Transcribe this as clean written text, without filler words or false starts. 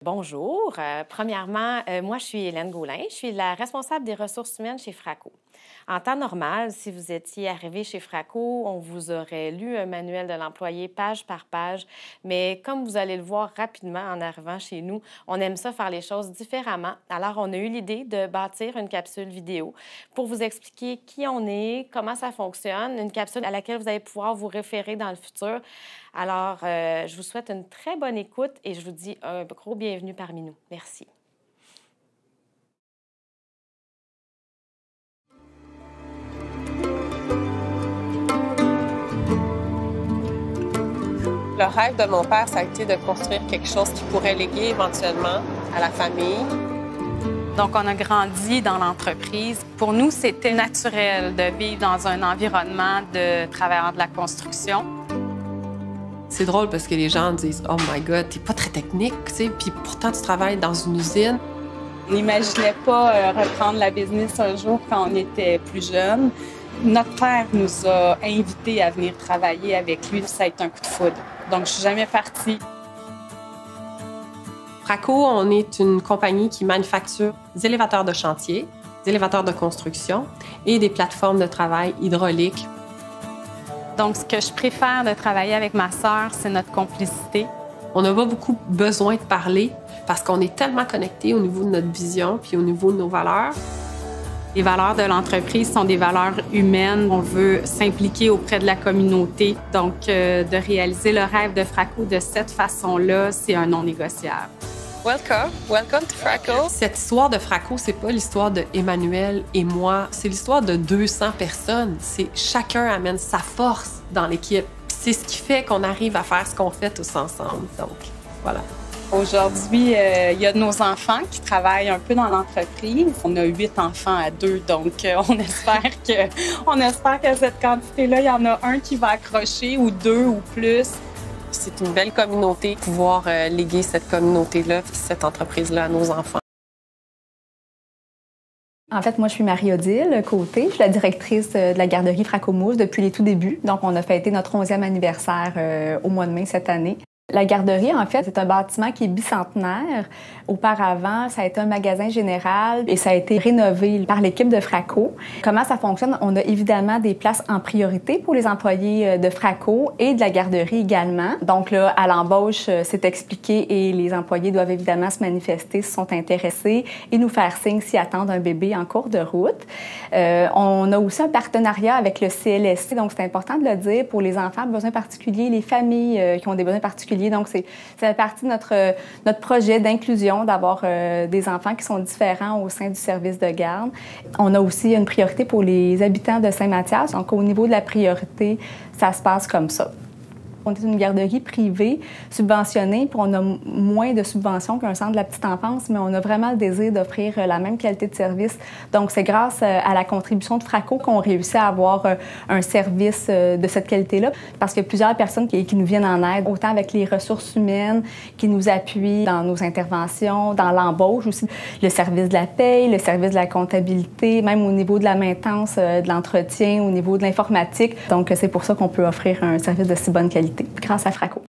Bonjour. Premièrement, moi, je suis Hélène Gaulin. Je suis la responsable des ressources humaines chez Fraco. En temps normal, si vous étiez arrivé chez Fraco, on vous aurait lu un manuel de l'employé page par page. Mais comme vous allez le voir rapidement en arrivant chez nous, on aime ça faire les choses différemment. Alors, on a eu l'idée de bâtir une capsule vidéo pour vous expliquer qui on est, comment ça fonctionne, une capsule à laquelle vous allez pouvoir vous référer dans le futur. Alors, je vous souhaite une très bonne écoute et je vous dis un gros bienvenue parmi nous. Merci. Le rêve de mon père, ça a été de construire quelque chose qui pourrait léguer éventuellement à la famille. Donc, on a grandi dans l'entreprise. Pour nous, c'était naturel de vivre dans un environnement de travailleurs de la construction. C'est drôle parce que les gens disent « Oh my God, t'es pas très technique, tu sais, puis pourtant tu travailles dans une usine. » On n'imaginait pas reprendre la business un jour quand on était plus jeune. Notre père nous a invités à venir travailler avec lui. Ça a été un coup de foudre. Donc, je suis jamais partie. Fraco, on est une compagnie qui manufacture des élévateurs de chantier, des élévateurs de construction et des plateformes de travail hydrauliques. Donc, ce que je préfère de travailler avec ma sœur, c'est notre complicité. On n'a pas beaucoup besoin de parler parce qu'on est tellement connectés au niveau de notre vision puis au niveau de nos valeurs. Les valeurs de l'entreprise sont des valeurs humaines. On veut s'impliquer auprès de la communauté. Donc, de réaliser le rêve de Fraco de cette façon-là, c'est un non négociable. Welcome to Fraco. Cette histoire de Fraco, c'est pas l'histoire de Emmanuel et moi, c'est l'histoire de 200 personnes. C'est chacun amène sa force dans l'équipe. C'est ce qui fait qu'on arrive à faire ce qu'on fait tous ensemble. Donc, voilà. Aujourd'hui, il y a nos enfants qui travaillent un peu dans l'entreprise. On a 8 enfants à 2, donc on espère que cette quantité-là, il y en a un qui va accrocher ou 2 ou plus. C'est une belle communauté, pouvoir léguer cette communauté-là, cette entreprise-là à nos enfants. En fait, moi, je suis Marie-Odile Côté. Je suis la directrice de la garderie Fraco-Mousse depuis les tout débuts. Donc, on a fêté notre 11e anniversaire au mois de mai cette année. La garderie, en fait, c'est un bâtiment qui est bicentenaire. Auparavant, ça a été un magasin général et ça a été rénové par l'équipe de Fraco. Comment ça fonctionne? On a évidemment des places en priorité pour les employés de Fraco et de la garderie également. Donc là, à l'embauche, c'est expliqué et les employés doivent évidemment se manifester s'ils sont intéressés et nous faire signe s'ils attendent un bébé en cours de route. On a aussi un partenariat avec le CLSC, donc c'est important de le dire pour les enfants à besoins particuliers, les familles qui ont des besoins particuliers. Donc, ça fait partie de notre projet d'inclusion d'avoir des enfants qui sont différents au sein du service de garde. On a aussi une priorité pour les habitants de Saint-Mathias. Donc, au niveau de la priorité, ça se passe comme ça. On est une garderie privée subventionnée, puis on a moins de subventions qu'un centre de la petite enfance, mais on a vraiment le désir d'offrir la même qualité de service. Donc, c'est grâce à la contribution de Fraco qu'on réussit à avoir un service de cette qualité-là, parce qu'il y a plusieurs personnes qui nous viennent en aide, autant avec les ressources humaines, qui nous appuient dans nos interventions, dans l'embauche aussi, le service de la paye, le service de la comptabilité, même au niveau de la maintenance, de l'entretien, au niveau de l'informatique. Donc, c'est pour ça qu'on peut offrir un service de si bonne qualité grâce à Fraco.